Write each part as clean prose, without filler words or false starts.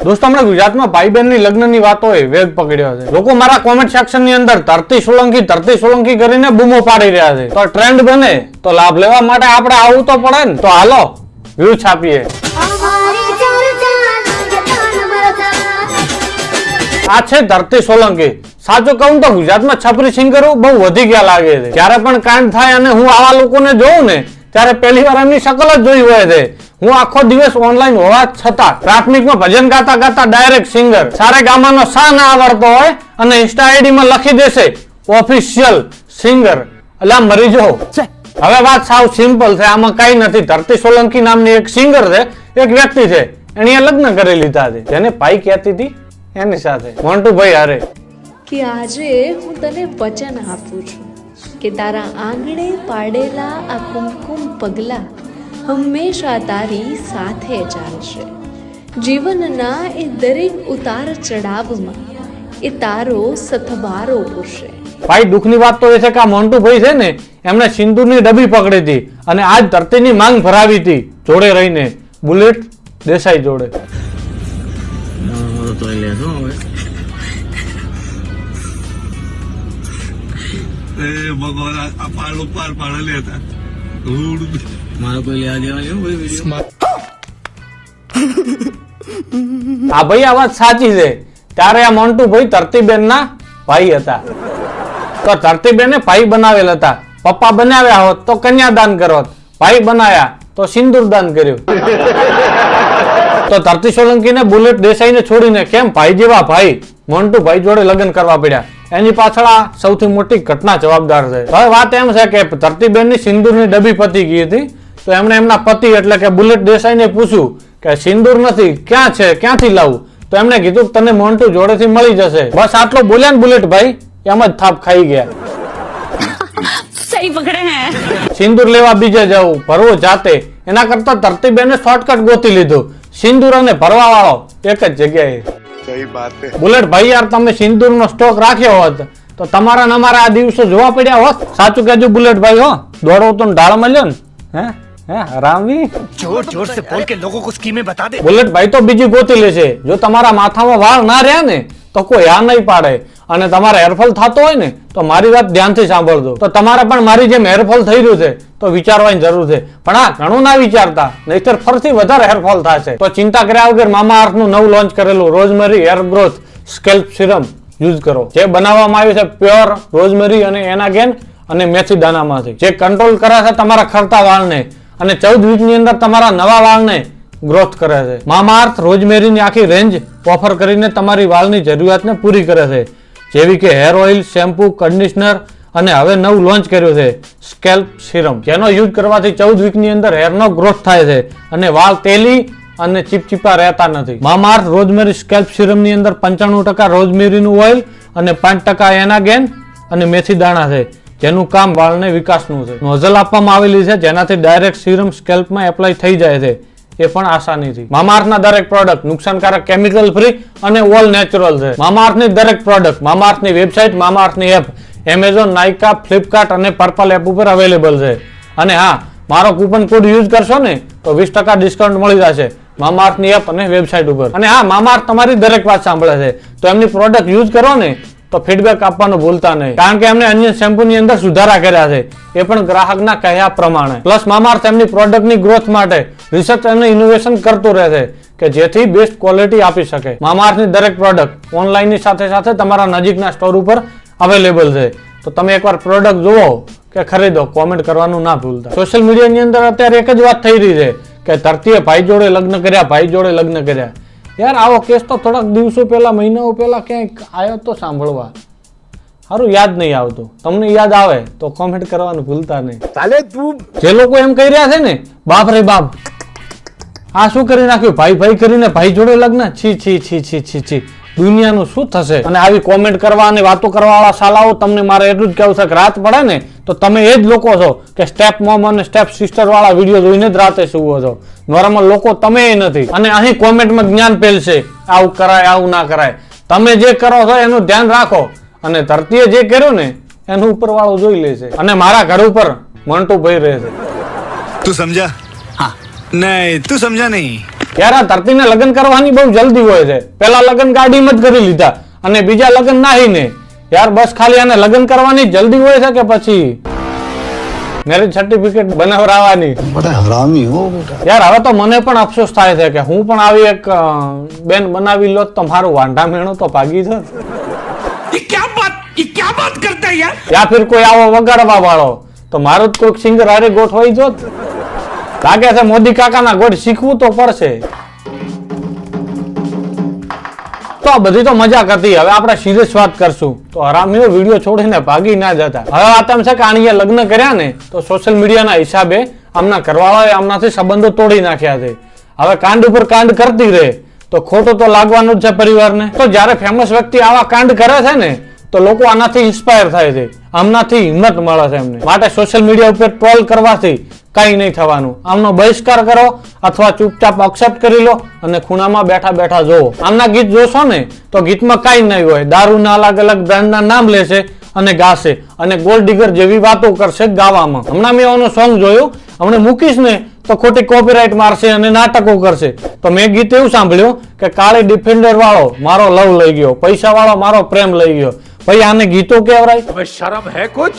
દોસ્તો હમણાં ગુજરાતમાં ભાઈ બહેનની લગ્નની વાતોએ વેગ પકડ્યો છે. લોકો મારા કોમેન્ટ સેક્શન ની અંદર ધરતી સોલંકી કરીને બૂમો પાડી રહ્યા છે. તો ટ્રેન્ડ બને તો લાભ લેવા માટે આપણે આવવું તો પડે ને. તો હાલો વ્યૂ છાપીએ. આ છે ધરતી સોલંકી. સાચું કહું તો ગુજરાતમાં છપરી સિંગરો બહુ વધી ગયા લાગે છે. જ્યારે પણ કાંડ થાય અને હું આવા લોકોને જોઉં ને ત્યારે પહેલી વાર એમની શકલ જ જોઈ હોય છે. હું આખો દિવસ ઓનલાઈન હોવા છતાં પ્રાથમિકમાં ભજન ગાતા ગાતા ડાયરેક્ટ સિંગર સારે ગામાનો સા ના આવડતો હોય અને ઇન્સ્ટા આઈડી માં લખી દેશે ઓફિશિયલ સિંગર, એટલે મરી જાઓ. હવે વાત સાવ સિમ્પલ છે, આમાં કઈ નથી. ધરતી સોલંકી નામની એક સિંગર છે, એક વ્યક્તિ છે, એણે લગ્ન કરી લીધા છે. જેને ભાઈ કહેતી હતી એની સાથે મોન્ટુભાઈ હારે. કે આજે હું તને વચન આપું છું કે તારા આંગણે પાડેલા આ કુમકુમ પગલા હંમેશા તારી સાથે ચાલશે. જીવનના એ દરેક ઉતાર ચડાવમાં એ તારો સથવારો પૂરશે. ભાઈ દુઃખની વાત તો એ છે કે આ મોન્ટુભાઈ છે ને એમણે સિંદૂરની ડબ્બી પકડી હતી અને આજ ધરતીની માંગ ભરાવી હતી જોડે રહીને બુલેટ દેસાઈ જોડે. આ ભાઈ આ વાત સાચી છે. ત્યારે આ મોન્ટુભાઈ ધરતીબેન ના ભાઈ હતા. તો ધરતીબેને ભાઈ બનાવેલ હતા. પપ્પા બનાવ્યા હોત તો કન્યાદાન કરત, ભાઈ બનાયા તો સિંદૂરદાન કર્યું. તો ધરતી સોલંકી ને બુલેટ દેસાઈ ને છોડીને કેમ ભાઈ જેવા ભાઈ મોન્ટુભાઈ જોડે લગ્ન કરવા પડ્યા, એની પાછળ આ સૌથી મોટી ઘટના જવાબદાર છે. હવે વાત એમ છે કે ધરતીબેન ની સિંદૂરની ડબ્બી પતી ગઈ હતી. તો એમણે એમના પતિ એટલે કે બુલેટ દેસાઈ ને પૂછ્યું કે સિંદૂર નથી, ક્યાં છે, ક્યાંથી લાવું? તો એમણે કીધું તને મોન્ટુ જોડેથી મળી જશે. બસ આટલો બોલ્યા ને બુલેટ ભાઈ એમ જ થાપ ખાઈ ગયા. સહી પકડે હે. સિંદૂર લેવા બીજે જવું, ભરવો જાતે, એના કરતા ધરતીબેને શોર્ટકટ ગોતી લીધું. સિંદૂર અને ભરવા વાળો એક જ જગ્યાએ. સહી વાત છે બુલેટ ભાઈ યાર, તમે સિંદૂરનો સ્ટોક રાખ્યો હોત તો તમારા ને અમારા આ દિવસો જોવા પડ્યા હોત. સાચું કહેજો બુલેટ ભાઈ, હો દોડો તો ઢાળ મળ્યો ને. હરામી जोर जोर से बोल के लोगों को स्कीमें बता दे. બુલેટ ભાઈ તો બીજી ગોતી લેશે. જો તમારા માથામાં વાળ ના રહ્યા ને તો કોઈ આ નહીં પાડે. અને તમારે હેરફોલ થતો હોય ને તો મારી વાત ધ્યાનથી સાંભળજો. તો તમારે પણ મારી જેમ હેરફોલ થઈ રહ્યું છે તો વિચારવાની જરૂર છે. પણ હા, ઘણું ના વિચારતા, નહીતર ફરથી વધારે હેરફોલ થશે. તો ચિંતા કર્યા વગર મામા અર્થનું નવું લોન્ચ કરેલું rosemary hair growth scalp serum use કરો. જે બનાવવામાં આવ્યું છે પ્યોર રોઝમેરી અને એનાગેન અને મેથી દાનામાંથી, જે કંટ્રોલ કરે છે તમારા ખરતા વાળને અને 14 વીકની અંદર તમારા નવા વાળને ગ્રોથ કરે છે. મામાઅર્થ રોઝમેરીની આખી રેન્જ ઓફર કરીને તમારી વાળની જરૂરિયાતને પૂરી કરે છે, જેવી કે હેર ઓઇલ, શેમ્પુ, કન્ડિશનર અને હવે નવું લોન્ચ કર્યું છે સ્કેલ્પ સિરમ, જેનો યુઝ કરવાથી 14 વીકની અંદર હેરનો ગ્રોથ થાય છે અને વાળ તેલી અને ચીપચીપા રહેતા નથી. મામાઅર્થ રોઝમેરી સ્કેલ્પ સિરમની અંદર 95% રોઝમેરીનું ઓઇલ અને 5% એનાગેન અને મેથી દાણા છે, જેનું કામ વાળને વિકાસનું છે. નોઝલ આપવામાં આવેલી છે જેનાથી ડાયરેક્ટ સિરમ સ્કેલ્પમાં એપ્લાય થઈ જાય છે, એ પણ આસાનીથી. મામાઅર્થના દરેક પ્રોડક્ટ નુકસાનકારક કેમિકલ ફ્રી અને ઓલ નેચરલ છે. મામાઅર્થની દરેક પ્રોડક્ટ મામાઅર્થની વેબસાઇટ, મામાઅર્થની એપ, એમેઝોન, નાઇકા, ફ્લિપકાર્ટ અને પર્પલ એપ ઉપર અવેલેબલ છે. અને હા, મારો કૂપન કોડ યુઝ કરશો ને તો 20% ડિસ્કાઉન્ટ મળી જશે મામાઅર્થની એપ અને વેબસાઇટ ઉપર. અને હા, મામાઅર્થ તમારી દરેક વાત સાંભળે છે, તો એમની પ્રોડક્ટ યુઝ કરો ને તો ફીડબેક આપવાનું ભૂલતા નહીં, કારણ કે એમને અન્ય શેમ્પૂની અંદર સુધારા કર્યા છે, એ પણ ગ્રાહકના કહ્યા પ્રમાણે. પ્લસ મામાઅર્થ એમની પ્રોડક્ટની ગ્રોથ માટે રિસર્ચ અને ઇનોવેશન કરતું રહે છે કે જેથી બેસ્ટ ક્વોલિટી આપી શકે. મામાઅર્થની દરેક પ્રોડક્ટ ઓનલાઈનની સાથે સાથે તમારા નજીકના સ્ટોર ઉપર અવેલેબલ છે. તો તમે એકવાર પ્રોડક્ટ જુઓ કે ખરીદો, કોમેન્ટ કરવાનું ના ભૂલતા. સોશિયલ મીડિયાની અંદર અત્યારે એક જ વાત થઈ રહી છે કે ધરતીએ ભાઈ જોડે લગ્ન કર્યા, ભાઈ જોડે લગ્ન કર્યા. યાર આવો કેસ તો થોડાક દિવસો પહેલા, મહિનાઓ પહેલા ક્યાંક આવ્યો તો સાંભળવા. સારું યાદ નહીં આવતું. તમને યાદ આવે તો કોમેન્ટ કરવાનું ભૂલતા નહીં. સાલે તું જે લોકો એમ કહી રહ્યા છે ને, બાપ રે બાપ, આ શું કરી નાખ્યું, ભાઈ ભાઈ કરીને ભાઈ જોડે લગ્ન, છી છી છી છી છી છી, દુનિયાનું શું થશે? અને આવી કોમેન્ટ કરવા અને વાતો કરવા વાળા સાલાઓ, તમને મારે એટલું જ કહેવું છે કે રાત પડે ને તો તમે એ જ લોકો છો કે સ્ટેપ મોમ અને સ્ટેપ સિસ્ટર વાળા વિડીયો જોઈને જ રાતે સુવો છો. નોર્મલ લોકો તમે એ નથી. અને અહીં કોમેન્ટમાં જ્ઞાન પેલશે, આવું કરાય, આવું ના કરાય. તમે જે કરો છો એનું ધ્યાન રાખો, અને ધરતીએ જે કર્યું ને એનું ઉપર વાળો જોઈ લેશે. અને મારા ઘર ઉપર મોન્ટુભાઈ રહે છે. तू समझा? हाँ नहीं, तू समझा नहीं. યાર આ ધરતીને લગ્ન કરવાની બહુ જલ્દી હોય છે. પેલા લગ્ન ગાડીમાં જ કરી લીધા અને બીજા લગ્ન નાહીને. યાર બસ ખાલી આને લગ્ન કરવાની જલ્દી હોય છે કે પછી મેરેજ સર્ટિફિકેટ બનાવરાવાની? बड़ा हरामी हो बेटा. યાર હવે તો મને પણ અફસોસ થાય છે કે હું પણ આવી એક બેન બનાવી લોત તો મારું વાંઢા મેણું તો ભાગી જત. ये क्या बात करता है यार? યા ફિર કોઈ આવો વગાડવા વાળો તો મારું જ કોઈક સિંગર હારે ગોઠવાઈ જોત. લાગે છે મોદી કાકાના ગોઠ શીખવું તો પડશે. તો આ બધી તો મજાક હતી. હવે આપણે સિરિયસ વાત કરશું. તો હરામીઓ વિડીયો છોડીને ભાગી ના જતા. હવે આ તેમ છે કે આણીએ લગ્ન કર્યા ને તો સોશિયલ મીડિયાના હિસાબે આમના ઘરવાળાએ આમનાથી સંબંધો તોડી નાખ્યા છે. હવે કાંડ ઉપર કાંડ કરતી રહે તો ખોટું તો લાગવાનું જ છે પરિવારને. તો જ્યારે ફેમસ વ્યક્તિ આવા કાંડ કરે છે ને તો લોકો આનાથી ઇન્સ્પાયર થાય છે, આમનાથી હિંમત મળે છે એમને. માટે સોશિયલ મીડિયા ઉપર ટ્રોલ કરવાથી કઈ નહીં થવાનું. આમનો બહિષ્કાર કરો અથવા ચૂપચાપ એક્સેપ્ટ કરી લો અને ખૂણામાં બેઠા બેઠા જોવો. આમના ગીત જોશો ને તો ગીતમાં કઈ નહીં હોય. દારૂના અલગ અલગ બ્રાન્ડના નામ લેશે અને ગાશે અને ગોલ્ડ ડિગર જેવી વાતો કરશે ગાવામાં. હમણાં મેં એનું સોંગ જોયું, હમણાં મૂકીશ ને તો ખોટી કોપીરાઇટ મારશે અને નાટકો કરશે. તો મેં ગીત એવું સાંભળ્યું કે કાળી ડિફેન્ડર વાળો મારો લવ લઈ ગયો, પૈસા વાળો મારો પ્રેમ લઈ ગયો. ભાઈ આને ગીતો કહેવાય? तुम्हें शर्म है कुछ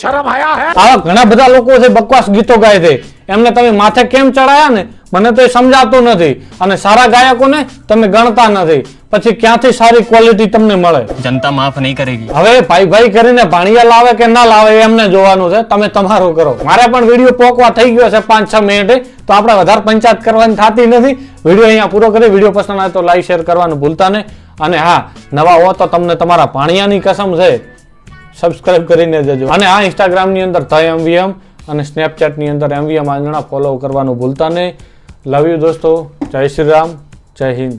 शर्म आया है? આવા ઘણા બધા લોકો છે બકવાસ ગીતો ગાય છે. એમને તમે માથે કેમ ચડાયા ને મને તો એ સમજાતું નથી. અને સારા ગાયકોને તમે ગણતા નથી. પછી ક્યાંથી સારી ક્વોલિટી તમને મળે? जनता माफ नहीं करेगी. હવે ભાઈ ભાઈ કરીને ભાણિયા લાવે કે ના લાવે એ એમને જોવાનું છે. તમે તમારું કરો. મારે પણ વિડીયો પોકવા થઈ ગયો છે 5-6 મિનિટે, તો આપણે વધારે પંચાયત કરવાની થતી નથી. વિડીયો અહીંયા પૂરો કરી. વિડીયો પસંદ આવે તો લાઈક શેર કરવાનું ભૂલતા નહીં. અને હા, નવા હો તો તમને તમારા ભાણિયાની કસમ છે સબસ્ક્રાઇબ કરીને જજો. અને આ ઇન્સ્ટાગ્રામની અંદર MVM અને સ્નેપચેટની અંદર MVM આંજણા ફોલો કરવાનું ભૂલતા નહીં. લવ યુ દોસ્તો. જય શ્રી રામ, જય હિન્દ.